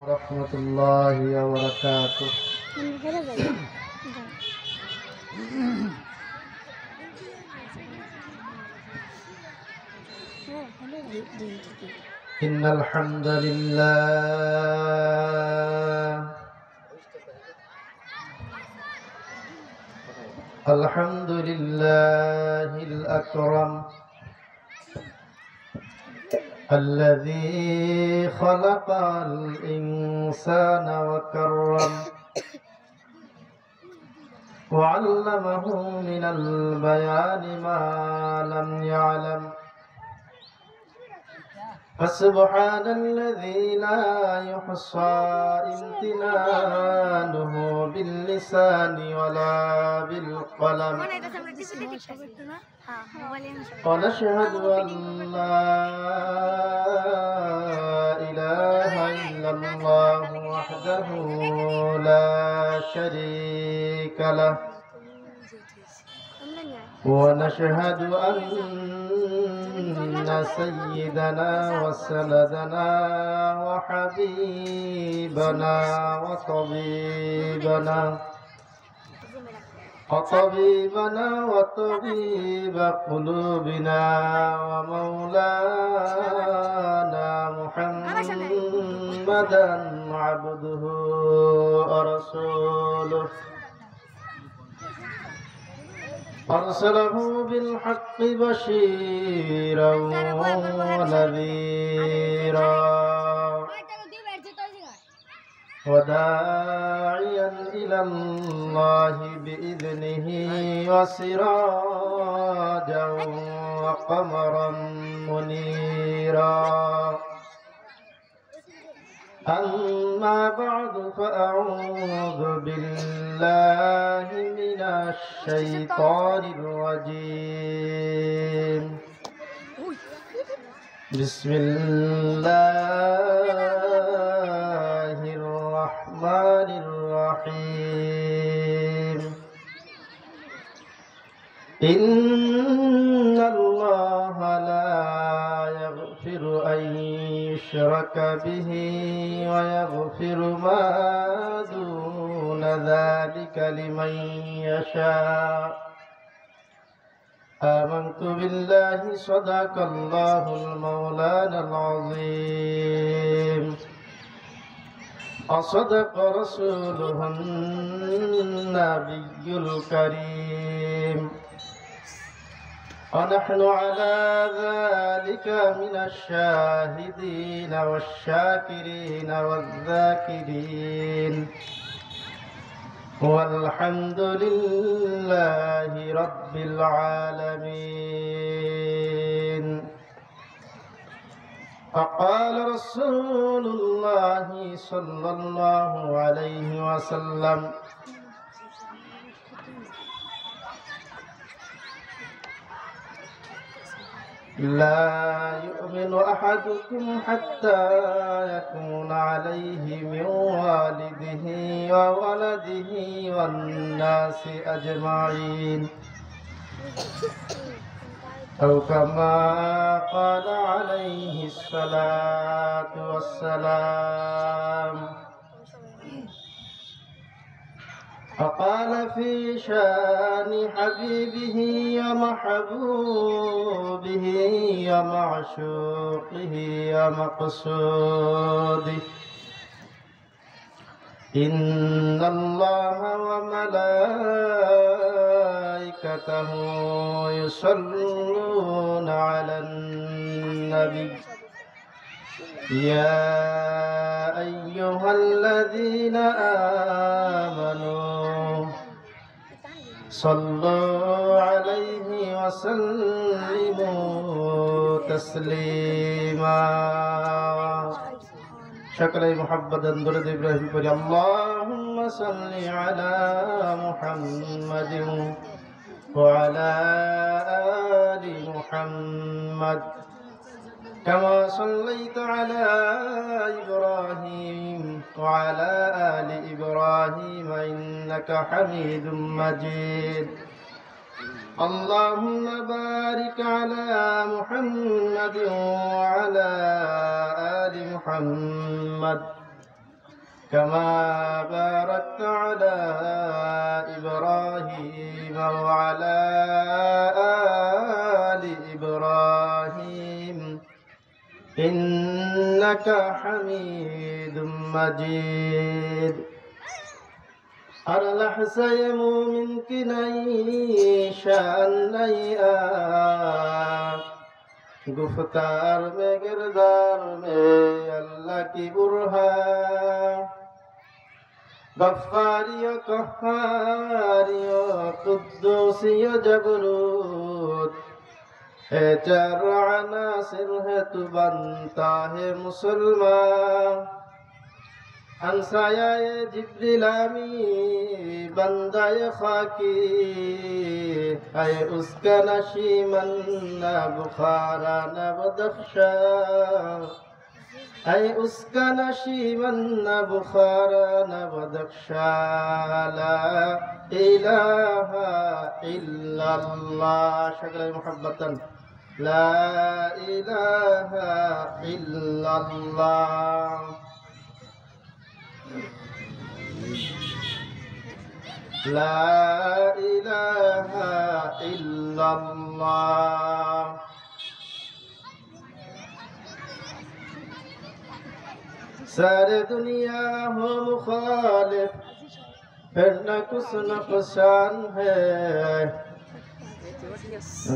Warahmatullahi wabarakatuh. Innal hamdalillah alhamdulillahil akram alladzi khalaqal insana wa karram wa 'allamahu minal bayani ma lam ya'lam. فسبحان الذي لا يحصى امتنانه باللسان ولا بالقلم ونشهد أن لا إله إلا الله وحده لا شريك له ونشهد أن سيدنا وسندنا وحبيبنا وطبيب قلوبنا ومولانا محمدا عبده ورسوله أرسله بالحق بشيرا ونذيرا وداعيا إلى الله بإذنه وسراجا وقمرا منيرا. أما بعد فأعوذ بالله من الشيطان الرجيم. بسم الله الرحمن الرحيم. إن الله لا يغفر أن يشرك به ويغفر ما دون ذلك لمن يشاء. آمنت بالله صدق الله المولانا العظيم وصدق رسوله النبي الكريم ونحن على ذلك من الشاهدين والشاكرين والذاكرين والحمد لله رب العالمين. فقال رسول الله صلى الله عليه وسلم: لا يؤمن أحدكم حتى يكون عليه من والده وولده والناس أجمعين، أو كما قال عليه الصلاة والسلام. فقال في شان حبيبه ومحبوبه ومعشوقه ومقصوده: إن الله وملائكته يصلون على النبي يا أيها الذين آمنوا صلوا عليه وسلموا تسليما. شكرا محمدا درد إبراهيم قل اللهم صل على محمد وعلى آل محمد كما صليت على إبراهيم وعلى آل إبراهيم إنك حميد مجيد. اللهم بارك على محمد وعلى آل محمد كما باركت على إبراهيم وعلى آل إبراهيم إنك حميد مجيد أرلح سيمو من كني شان نيا گفتار میں گردار میں اللہ کی برہان غفاری و قہاری و قدوسی و جبروت ہے چار عناصر ہے تو بنتا ہے مسلمان ہمسایہ جبریل امی بندہ خاکی ہے اس کا نشیمن نہ بخارا نہ بدخشا ہے اس کا نشیمن نہ بخارا نہ بدخشا لا الہ الا اللہ شکر محبتاً لا الہ الا اللہ لا إله إلا الله سارے دنیا ہو مخالف پھر نہ کچھ نقصان ہے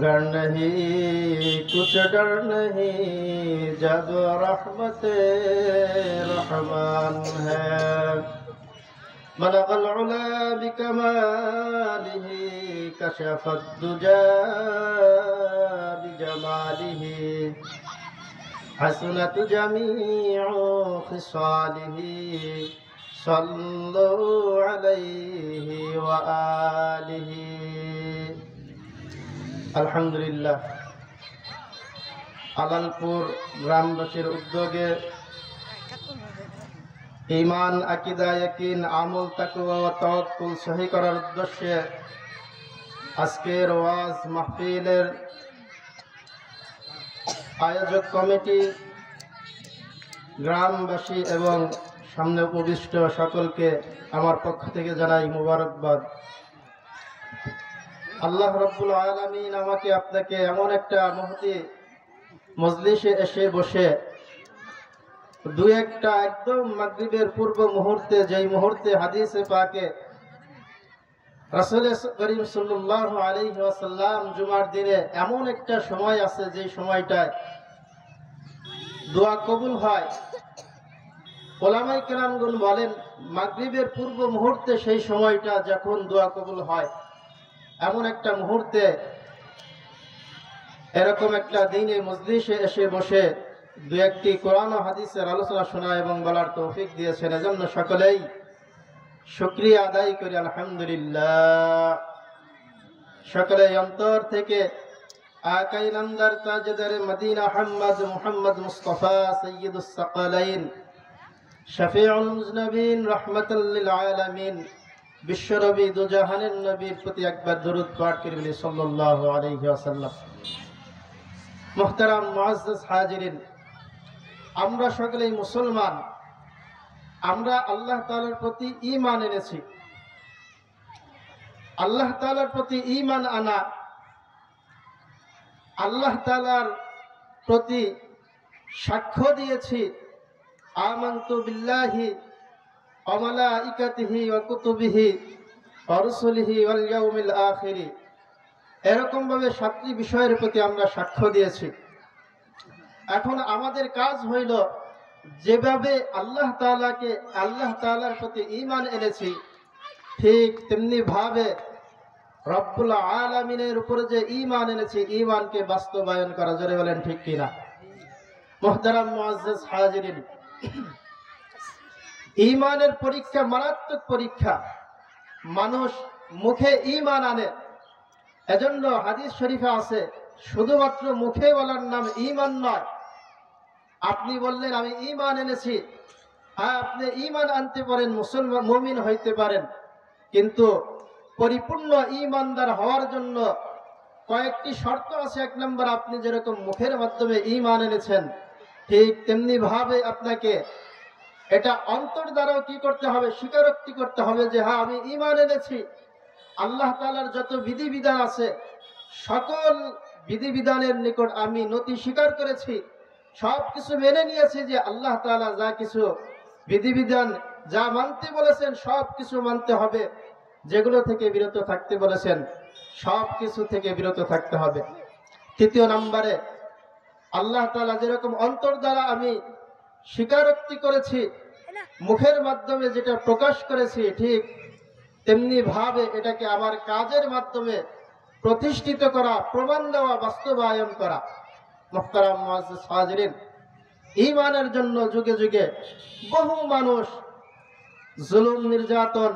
گر نہیں کچھ ڈر نہیں جب رحمت رحمان ہے بلغ العلا بكماله كشف الدجى بجماله حسنت جميع خصاله صلوا عليه وآله الحمد لله Alalpur গ্রামবাসীর উদ্যোগে ঈমান আকীদা ইয়াকিন আমল তাকওয়া ও তাওয়াক্কুল সহি করার উদ্দেশ্যে আজকের ওয়াজ মাহফিলের আয়োজক কমিটি গ্রামবাসী এবং সামনে উপবিষ্ট সকলকে আমার পক্ষ থেকে জানাই মোবারকবাদ। আল্লাহ রাব্বুল আলামিন আমাকে আপনাকে এমন একটা মহতি মজলিসে এসে বসে দুই একটা একদম মাগরিবের পূর্ব মুহূর্তে যেই মুহূর্তে হাদিসে পাকে রাসূল করিম সাল্লাল্লাহু আলাইহি ওয়াসাল্লাম জুমার দিনে এমন একটা সময় আছে যে সময়টায় দোয়া কবুল হয়। উলামায়ে কেরামগণ বলেন মাগরিবের পূর্ব মুহূর্তে সেই সময়টা যখন দোয়া কবুল হয় এমন একটা মুহূর্তে এরকম একটা দিনে মজলিসে এসে বসে দু একটি কোরআন ও হাদিসের আলোচনা শোনা এবং বলার তৌফিক দিয়েছেন। এজন্য সকলেই শুকরিয়া আদায় করি আলহামদুলিল্লাহ। সকলেই অন্তর থেকে আকাই নামদার তাজদার মদিনা মুহাম্মদ মুস্তাফা সাইয়্যিদুস সাকালাইন শফিউল মুজনবিন রাহমাতাল লিল আলামিন বিশ্বনবী দুজাহানের নবীর প্রতি একবার দরুদ পাঠ করে বলি সাল্লাল্লাহু আলাইহি ওয়াসাল্লাম। মুহতারাম মুআজ্জাজ হাজিরিন, আমরা সকলেই মুসলমান, আমরা আল্লাহ তাআলার প্রতি ঈমান এনেছি। আল্লাহ তাআলার প্রতি ঈমান আনা, আল্লাহ তাআলার প্রতি সাক্ষ্য দিয়েছি আমানতু বিল্লাহি ওয়া মালাইকাতিহি ওয়া কুতুবিহি ওয়া রুসুলিহি ওয়াল ইয়াউমিল আখির, এরকম ভাবে সাতটি বিষয়ের প্রতি আমরা সাক্ষ্য দিয়েছি। এখন আমাদের কাজ হইল যেভাবে আল্লাহ তাআলার প্রতি ঈমান এনেছি ঠিক তেমনি ভাবে রব্বুল আলামিনের উপরে যে ঈমান এনেছি ঈমানকে বাস্তবায়ন করা। জোরে বলেন ঠিক কিনা? মুহতারাম মুআজ্জাজ হাজিরিন, ঈমানের পরীক্ষা মারাত্মক পরীক্ষা। মানুষ মুখে ঈমান আনে, এজন্য হাদিস শরীফে আছে শুধুমাত্র মুখে বলার নাম ঈমান নয়। আপনি বললেন আমি ঈমান এনেছি, হ্যাঁ আপনি ঈমান আনতে পারেন, মুসলমান মুমিন হইতে পারেন, কিন্তু পরিপূর্ণ ঈমানদার হওয়ার জন্য কয়েকটি শর্ত আছে। এক নম্বর, আপনি যেরকম মুখের মাধ্যমে ঈমান এনেছেন ঠিক তেমনি ভাবে আপনাকে এটা অন্তর দ্বারাও কি করতে হবে, স্বীকারোক্তি করতে হবে যে হ্যাঁ আমি ঈমান এনেছি। আল্লাহ তাআলার যত বিধিবিধান আছে সকল বিধিবিধানের নিকট আমি নতি স্বীকার করেছি, সব কিছু মেনে নিয়েছি যে আল্লাহ তাআলা যা কিছু বিধিবিধান যা মানতে বলেছেন সব কিছু মানতে হবে, যেগুলো থেকে বিরত থাকতে বলেছেন সব কিছু থেকে বিরত থাকতে হবে। তৃতীয় নম্বরে আল্লাহ তাআলা যেরকম অন্তর দ্বারা আমি স্বীকারোক্তি করেছি, মুখের মাধ্যমে যেটা প্রকাশ করেছি, ঠিক তেমনি ভাবে এটাকে আমার কাজের মাধ্যমে প্রতিষ্ঠিত করা, প্রমাণ দেওয়া, বাস্তবায়ন করা। মুহতারাম মুআজ্জিজ হাজিরিন, ঈমানের জন্য যুগে যুগে বহু মানুষ জুলুম, নির্যাতন,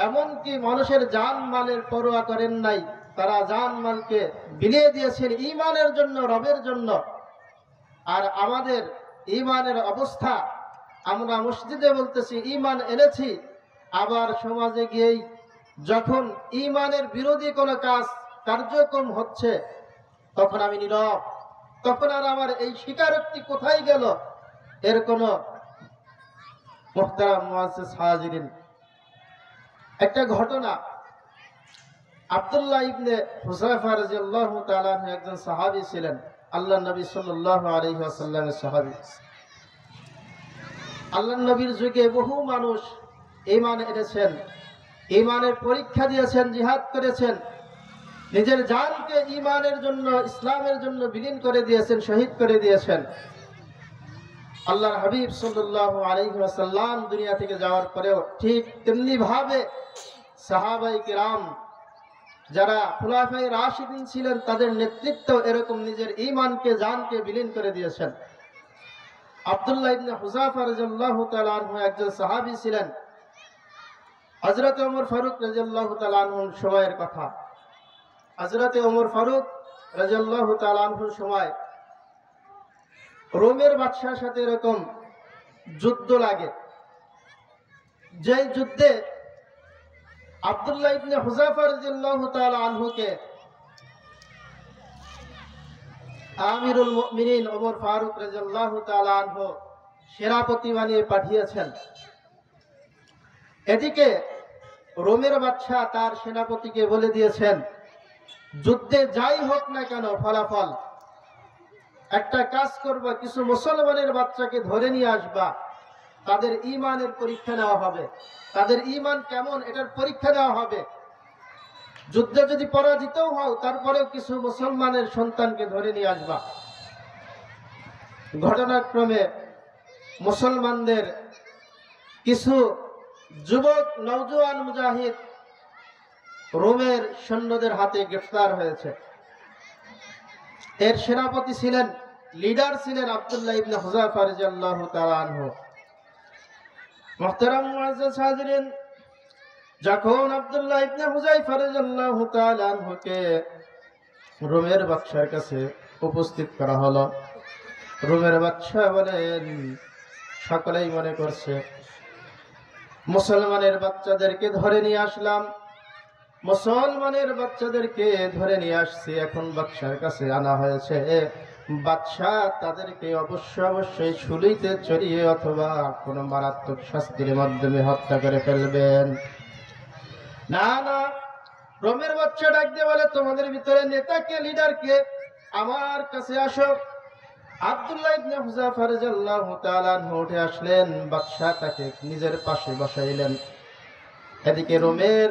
এমনকি মানুষের জান মালের পরোয়া করেন নাই, তারা জান মালকে বিলিয়ে দিয়েছেন ঈমানের জন্য, রবের জন্য। আর আমাদের ঈমানের অবস্থা, আমরা মসজিদে বলতেছি ঈমান এনেছি, আবার সমাজে গিয়েই যখন ঈমানের বিরোধী কোনো কার্যক্রম হচ্ছে তখন আমি নীরব, তখন আর আমার এই স্বীকারোক্তি কোথায় গেল, এর কোনো। মুহতারাম মুআজ্জিজ হাজিরিন, একটা ঘটনা, আব্দুল্লাহ ইবনে হুযায়ফা রাদিয়াল্লাহু তাআলা আনহু একজন সাহাবী ছিলেন, আল্লাহর নবী সাল্লাল্লাহু আলাইহি ওয়াসাল্লামের সাহাবী। আল্লাহর নবীর যুগে বহু মানুষ ঈমান এনেছেন, ঈমানের পরীক্ষা দিয়েছেন, জিহাদ করেছেন, নিজের জানকে ঈমানের জন্য, ইসলামের জন্য বিলীন করে দিয়েছেন, শহীদ করে দিয়েছেন। আল্লাহর হাবিব সাল্লাল্লাহু আলাইহি ওয়াসাল্লাম দুনিয়া থেকে যাওয়ার পরেও ঠিক তেমনি ভাবে সাহাবায়ে কিরাম যারা খুলাফায়ে রাশিদিন ছিলেন তাদের নেতৃত্ব এরকম নিজের ঈমানকে, জানকে বিলীন করে দিয়েছেন। আব্দুল্লাহ ইবনে হুযায়ফা রাদিয়াল্লাহু তাআলা আনহু একজন সাহাবী ছিলেন। হযরত ওমর ফারুক রাদিয়াল্লাহু তাআলা আনহুর সময়ের কথা। হযরত ওমর ফারুক রাদিয়াল্লাহু তাআলা আনহুর সময় রোমের বাদশার সাথে এরকম যুদ্ধ লাগে, যেই যুদ্ধে আব্দুল্লাহ ইবনে হুযায়ফা রাদিয়াল্লাহু তাআলা আনহুকে আমিরুল মুমিনিন ওমর ফারুক রাদিয়াল্লাহু তাআলা আনহু সেনাপতি বানিয়ে পাঠিয়েছেন। এদিকে রোমের বাদশা তার সেনাপতিকে বলে দিয়েছেন, যুদ্ধে যাই হোক না কেন ফলাফল, একটা কাজ করবা, কিছু মুসলমানের বাচ্চাকে ধরে নিয়ে আসবা, তাদের ঈমানের পরীক্ষা নেওয়া হবে, তাদের ঈমান কেমন এটার পরীক্ষা নেওয়া হবে। যুদ্ধে যদি পরাজিতও হও তারপরেও কিছু মুসলমানের সন্তানকে ধরে নিয়ে আসবা। ঘটনাক্রমে মুসলমানদের কিছু যুবক নওজোয়ান মুজাহিদ রোমের সৈন্যদের হাতে গ্রেফতার হয়েছে। এর সেনাপতি ছিলেন, লিডার ছিলেন আব্দুল্লাহ ইবনে হুযায়ফা রাদিয়াল্লাহু তাআলা আনহু। মুহতারাম মুআজ্জিজ হাজিরিন, যখন আব্দুল্লাহ ইবনে হুযায়ফা রাদিয়াল্লাহু তাআলা আনহুকে রোমের বাদশার কাছে উপস্থিত করা হলো, রোমের বাদশা বলেন, সকলেই মনে করছে মুসলমানের বাচ্চাদেরকে ধরে নিয়ে আসলাম, মুসলমানের বাচ্চাদেরকে ধরে নিয়ে আসছি, এখন বাদশার কাছে আনা হয়েছে, বাদশা তাদেরকে অবশ্যই শুলিতে চড়িয়ে অথবা কোনো মারাত্মক শাস্তির মাধ্যমে হত্যা করে ফেলবেন। না না, রোমের বাদশা ডাক দিয়ে বলে, তোমাদের ভিতরে নেতাকে, লিডারকে আমার কাছে আসো। আব্দুল্লাহ ইবনে হুযায়ফা রাদিয়াল্লাহু তাআলা আনহু উঠে আসলেন, বাদশা তাকে নিজের পাশে বসাইলেন। এদিকে রোমের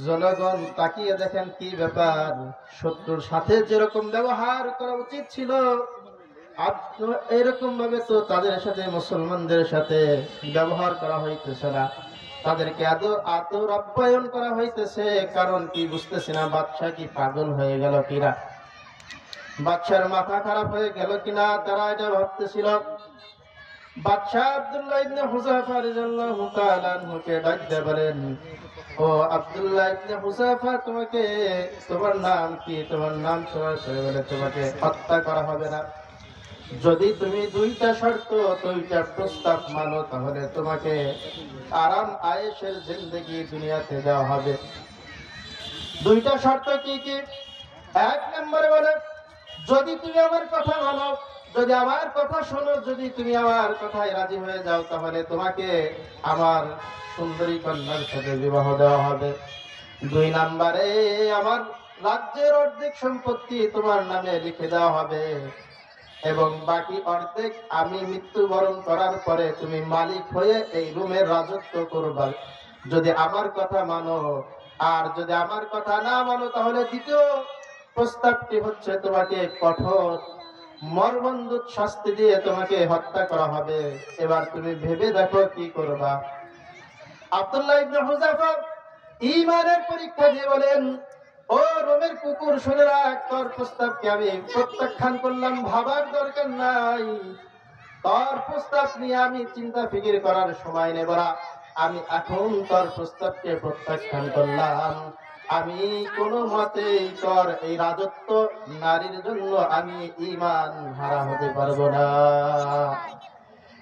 জনগণ তাকিয়ে দেখেন কি ব্যাপার, শত্রুর সাথে যেরকম ব্যবহার করা উচিত ছিল এরকম ভাবে তো তাদের সাথে, মুসলমানদের সাথে ব্যবহার করা হইতেছে না, তাদেরকে আদর আপ্যায়ন করা হইতেছে। কারণ কি বুঝতেছে না, বাদশা কি পাগল হয়ে গেল কিনা, বাদশার মাথা খারাপ হয়ে গেল কিনা, তারা এটা ভাবতেছিল। বাদশা আব্দুল্লাহ ইবনে হুযায়ফা রাদিয়াল্লাহু তাআলা আনহুকে ডাক দিয়ে বলেন, ও আব্দুল্লাহ ইবনে হুযায়ফা, তোমার নাম কি? তোমার নাম শোনার পরে বলে, তোমাকে হত্যা করা হবে না, যদি তুমি দুইটা শর্ত, দুইটা প্রস্তাব মানো, তাহলে তোমাকে আরাম আয়েশের জিন্দেগি দুনিয়াতে দেওয়া হবে। দুইটা শর্ত কি কি? এক নম্বরে বলে, যদি তুমি আমার কথা মানো, যদি আমার কথা শোনো, যদি তুমি আমার কথায় রাজি হয়ে যাও, তাহলে তোমাকে আমার সুন্দরী কন্যার সাথে বিবাহ দেওয়া হবে। 2 নম্বরে আমার রাজ্যের অর্ধেক সম্পত্তি তোমার নামে লিখে দেওয়া হবে এবং বাকি অর্ধেক আমি মৃত্যুবরণ করার পরে তুমি মালিক হয়ে এই রুমের রাজত্ব করবা, যদি আমার কথা মানো। আর যদি আমার কথা না মানো, তাহলে দ্বিতীয় প্রস্তাবটি হচ্ছে তোমাকে কঠোর মর্মন্তুদ শাস্তি দিয়ে তোমাকে হত্যা করা হবে। এবার তুমি ভেবে দেখো কি করবা। আব্দুল্লাহ ইবনে হুযাফা ঈমানের পরীক্ষা দিয়ে বলেন, ও রোমের কুকুর, শুনে রাখ, তোর প্রস্তাবকে আমি প্রত্যাখ্যান করলাম, ভাবার দরকার নাই। তোর প্রস্তাব নিয়ে আমি চিন্তা ফিকির করার সময় নেব না। আমি এখন তোর প্রস্তাবকে প্রত্যাখ্যান করলাম। আমি কোনো মতেই তোর এই রাজত্ব নারীর জন্য আমি ঈমান হারা হতে পারবো না।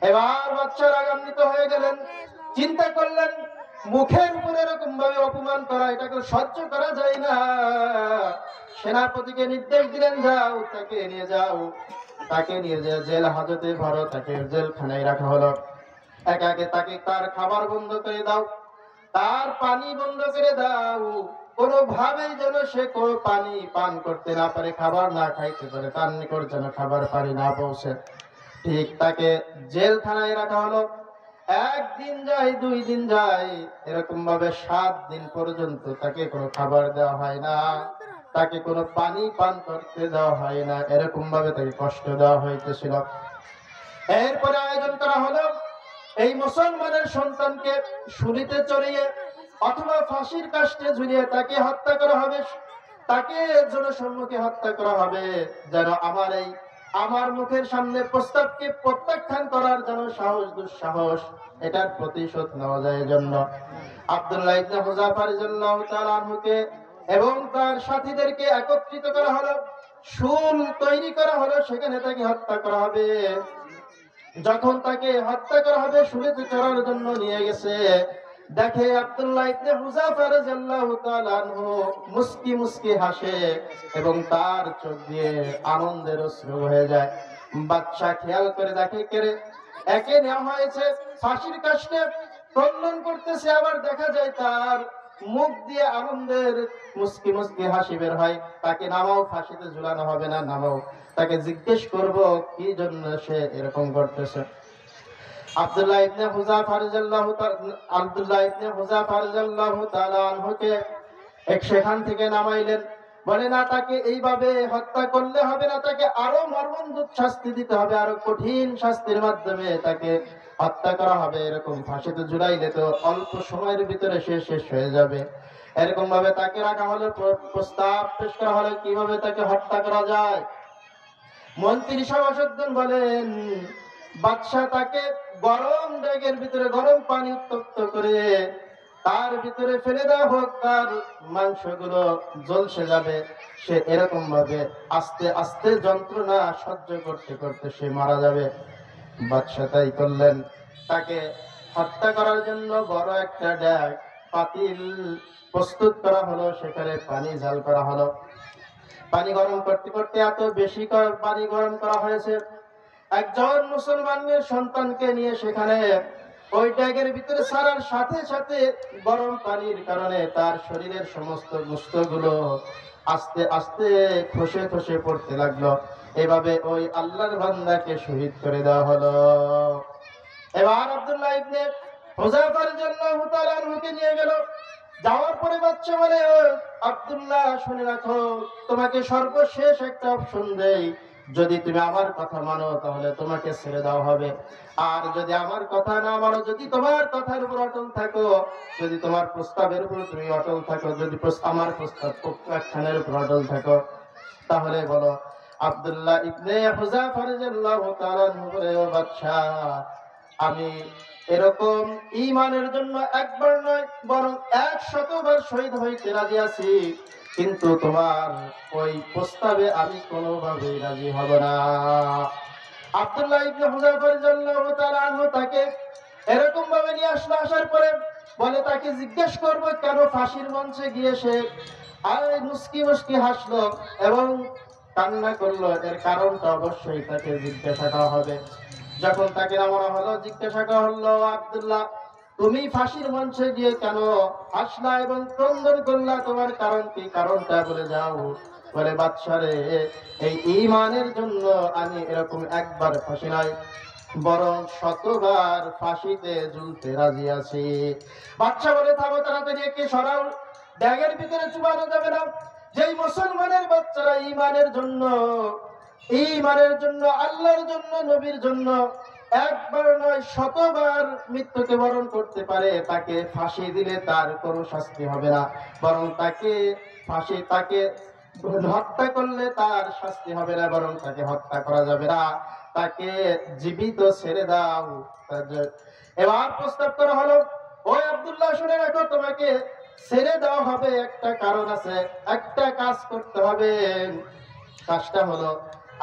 এবার বাদশা রাগান্বিত হয়ে গেলেন, চিন্তা করলেন মুখের উপর এরকম ভাবে অপমান করা, এটাকে সহ্য করা যায় না। সেনাপতিকে নির্দেশ দিলেন, যাও তাকে নিয়ে যাও, তাকে নিয়ে যে জেল হাজতে ভরো, তাকে জেলখানায় রাখা হলো। একে তাকে তার খাবার বন্ধ করে দাও, তার পানি বন্ধ করে দাও, কোনোভাবেই যেন সে কোনো পানি পান করতে না পারে, খাবার না খাইতে পারে, তার নিকট যেন খাবার পানি না পৌঁছে। ঠিক তাকে জেলখানায় রাখা হলো। 1 দিন যায়, 2 দিন যায়, এরকম ভাবে 7 দিন পর্যন্ত তাকে কোনো খাবার দেওয়া হয় না, তাকে কোনো পানি পান করতে দেওয়া হয় না, এরকম ভাবে তাকে কষ্ট দেওয়া হইতেছিল। এরপরে আয়োজন করা হলো, এই মুসলমানের সন্তানকে শুলিতে চড়িয়ে অথবা ফাঁসির কাষ্ঠে ঝুলিয়ে তাকে হত্যা করা হবে, তাকে জনসম্মুখে হত্যা করা হবে, যেন আমার মুখের সামনে প্রস্তাবকে প্রত্যাখ্যান করার যেন সাহস দুঃসাহস, এটার প্রতিশোধ নেওয়া যায়। এজন্য আব্দুল্লাহ ইবনে হুযাফা রাদিয়াল্লাহু তাআলা আনহুকে এবং তার সাথীদেরকে একত্রিত করা হলো, শুল তৈরি করা হলো, সেখানে তাকে হত্যা করা হবে। যখন তাকে হত্যা করা হবে, শুলিতে চড়ার জন্য নিয়ে গেছে, দেখে আব্দুল্লাহ ইবনে হুযাফা রাদিয়াল্লাহু তাআলা আনহু মুস্কি মুস্কি হাসে এবং তার চোখ দিয়ে আনন্দের অশ্রু হয়ে যায়। বাদশা খেয়াল করে দেখে, কেরে একে নেওয়া হয়েছে ফাঁসির কাষ্ঠে দণ্ডন করতেছে, আবার দেখা যায় তার মুখ দিয়ে আনন্দের মুস্কি মুস্কি হাসি বের হয়। তাকে নামাও, ফাঁসিতে ঝুলানো হবে না, নামাও। তাকে জিজ্ঞেস করব কি জন্য সে এরকম করতেছে। আব্দুল্লাহ ইবনে হুযাফা রাদিয়াল্লাহু তাআলা আনহুকে সেখান থেকে নামাইলেন। বলে না, তাকে এইভাবে হত্যা করলে হবে না, তাকে আরো মর্মন্তুদ শাস্তি দিতে হবে, আরো কঠিন শাস্তির মাধ্যমে তাকে হত্যা করা হবে। এরকম ফাঁসিতে ঝুলাইলে তো অল্প সময়ের ভিতরে সে শেষ হয়ে যাবে। এরকম ভাবে তাকে রাখা হলো, প্রস্তাব পেশ করা হলো কিভাবে তাকে হত্যা করা যায়। মন্ত্রী সভাসদগণ বলেন, বাদশা তাকে গরম ডেগের ভিতরে গরম পানি উত্তপ্ত করে তার ভিতরে ফেলে দেওয়া হোক, তার মাংসগুলো ঝলসে যাবে, সে এরকম ভাবে আস্তে আস্তে যন্ত্রণা সহ্য করতে করতে সে মারা যাবে। বাদশা তাই করলেন। তাকে হত্যা করার জন্য বড় একটা ডেক পাতিল প্রস্তুত করা হলো, সেখানে পানি জাল করা হলো। পানি গরম করতে করতে এত বেশি পানি গরম করা হয়েছে, একজন মুসলমানের সন্তানকে নিয়ে সেখানে ওই ট্যাগের ভিতরে ছাড়ার সাথে সাথে গরম পানির কারণে তার শরীরের সমস্ত গোশতগুলো আস্তে আস্তে খসে খসে পড়তে লাগলো। এভাবে ওই আল্লাহর বান্দাকে শহীদ করে দেওয়া হলো। এবার আব্দুল্লাহ ইবনে হুযাফা রাদিয়াল্লাহু তাআলা আনহুকে নিয়ে গেল। যাওয়ার পরে বাচ্চা বলে, আব্দুল্লাহ শুনে রাখো, তোমাকে সর্বশেষ একটা অপশন দেই, যদি তুমি আমার কথা মানো তাহলে তোমাকে ছেড়ে দেওয়া হবে, আর যদি আমার কথা না মানো, যদি তোমার কথার উপর অটল থাকো, যদি তোমার প্রস্তাবের উপর তুমি অটল থাকো, যদি আমার প্রস্তাব প্রত্যাখ্যানের উপর অটল থাকো, তাহলে বলো। আব্দুল্লাহ ইবনে হুযাফা রাদিয়াল্লাহু তাআলা আনহু বলে, ও বাদশা, আমি এরকম ঈমানের জন্য একবার নয় বরং 100 বার শহীদ হইতে রাজি আছি, কিন্তু তোমার ওই প্রস্তাবে আমি কোনোভাবেই রাজি হব না। আব্দুল্লাহ ইবনে হুযাফা রাদিয়াল্লাহু তাআলা আনহু তাকে এরকম ভাবে নিয়ে আসলো। আসার পরে বলে, তাকে জিজ্ঞেস করবো কেন ফাঁসির মঞ্চে গিয়ে সে আর মুস্কি মুস্কি হাসলো এবং কান্না করলো, এর কারণটা অবশ্যই তাকে জিজ্ঞাসা করা হবে। যখন তাকে নামানো হলো, জিজ্ঞাসা করা হলো, আব্দুল্লাহ তুমি ফাঁসির মঞ্চে গিয়ে কেন হাসলা এবং ক্রন্দন করলা, তোমার কারণ কি, কারণটা বলে যাও। বলে বাদশা রে, এই ঈমানের জন্য আমি এরকম একবার ফাঁসি নয় বরং শতবার ফাঁসিতে ঝুলতে রাজি আছি। বাদশা বলে থামো, তাড়াতাড়ি একে সরাও, ব্যাগের ভিতরে চুবানো যাবে না। যেই মুসলমানের বাচ্চারা ঈমানের জন্য আল্লাহর জন্য নবীর জন্য একবার নয় শতবার মৃত্যুকে বরণ করতে পারে, তাকে ফাঁসি দিলে তার কোনো শাস্তি হবে না, বরং তাকে হত্যা করলে তার শাস্তি হবে না, বরং তাকে হত্যা করা যাবে না, তাকে জীবিত ছেড়ে দাও। এবার প্রস্তাব করা হলো, ওই আব্দুল্লাহ শুনে রাখো, তোমাকে ছেড়ে দেওয়া হবে, একটা কারণ আছে, একটা কাজ করতে হবে। কাজটা হলো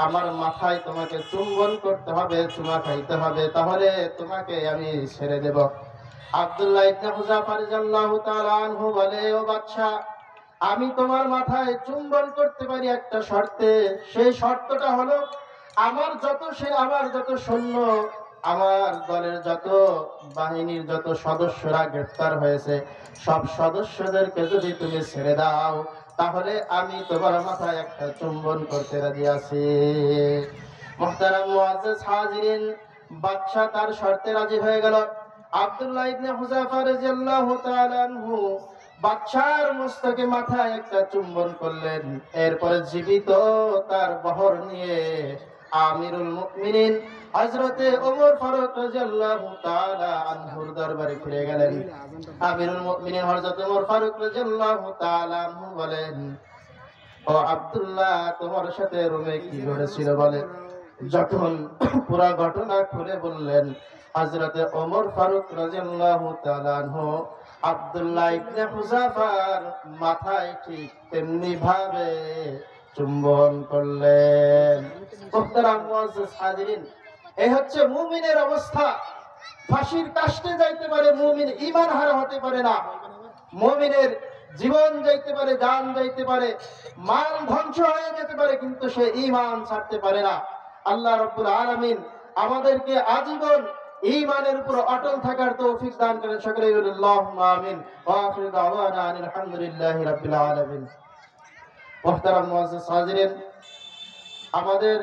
আমার মাথায় তোমাকে চুম্বন করতে হবে, চুমা খাইতে হবে, তাহলে তোমাকে আমি ছেড়ে দেব। আব্দুল্লাহ ইবনে হুযাফা রাদিয়াল্লাহু তাআলা আনহু বলে, ও বাদশা, আমি তোমার মাথায় চুম্বন করতে পারি একটা শর্তে। সেই শর্তটা হলো আমার যত সৈন্য, আমার দলের যত বাহিনীর যত সদস্যরা গ্রেফতার হয়েছে, সব সদস্যদেরকে যদি তুমি ছেড়ে দাও, তাহলে আমি তোমার মাথায় একটা চুম্বন করতে রাজি আছি। মুহতারাম মুআজ্জাজ হাজিরিন, বাদশা তার শর্তে রাজি হয়ে গেল। আব্দুল্লাহ ইবনে হুযাফা রাদিয়াল্লাহু তাআলা আনহু বাদশার মস্তকে মাথায় একটা চুম্বন করলেন। এরপরে জীবিত তার বহর নিয়ে আমিরুল মুমিনিন হযরতে ওমর ফারুক রাদিয়াল্লাহু তাআলা আনহুর দরবারে ফিরে গেলেন। আমিরুল মুমিনিন হযরত ওমর ফারুক রাদিয়াল্লাহু তাআলা আনহু বলেন, ও আব্দুল্লাহ, তোমার সাথে রুমে কি ঘটেছিল বলে। যখন পুরো ঘটনা খুলে বললেন, হযরতে ওমর ফারুক রাদিয়াল্লাহু তাআলা আনহু আব্দুল্লাহ ইবনে হুযাফার মাথায় ঠিক তেমনি ভাবে চুম্বন করলেন। মুহতারাম মুআজ্জাজ হাজিরিন, এই হচ্ছে মুমিনের অবস্থা। ফাঁসির কাস্টে যাইতে পারে মুমিন, ঈমান হারা হতে পারে না। মুমিনের জীবন যাইতে পারে, জান যাইতে পারে, মান ধ্বংস হয়ে যেতে পারে, কিন্তু সে ঈমান ছাড়তে পারে না। আল্লাহ রাব্বুল আলামিন আমাদেরকে আজীবন ঈমানের উপর অটল থাকার তৌফিক দান করেন। সকলেই বলুন আল্লাহুম্মা আমিন। ওয়া আখিরু দাওয়ানা আলহামদুলিল্লাহি রাব্বিল আলামিন। মুহতারাম মুআজ্জাজ হাজিরিন, আমাদের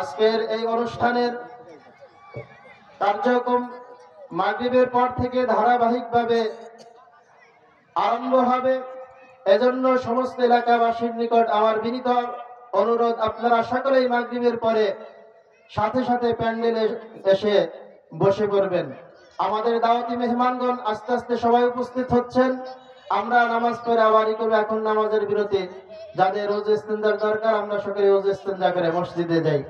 আজকের এই অনুষ্ঠানের কার্যক্রম মাগরিবের পর থেকে ধারাবাহিকভাবে আরম্ভ হবে। এজন্য সমস্ত এলাকাবাসীর নিকট আমার বিনীত অনুরোধ, আপনারা সকলেই মাগরিবের পরে সাথে সাথে প্যান্ডেলে এসে বসে পড়বেন। আমাদের দাওয়াতি মেহমানগণ আস্তে আস্তে সবাই উপস্থিত হচ্ছেন। আমরা নামাজ পড়ে আবারই করব, এখন নামাজের বিরতি। যাদের রোজ ইস্তেঞ্জার দরকার, আমরা সকলে রোজ ইস্তেঞ্জা করে মসজিদে যাই।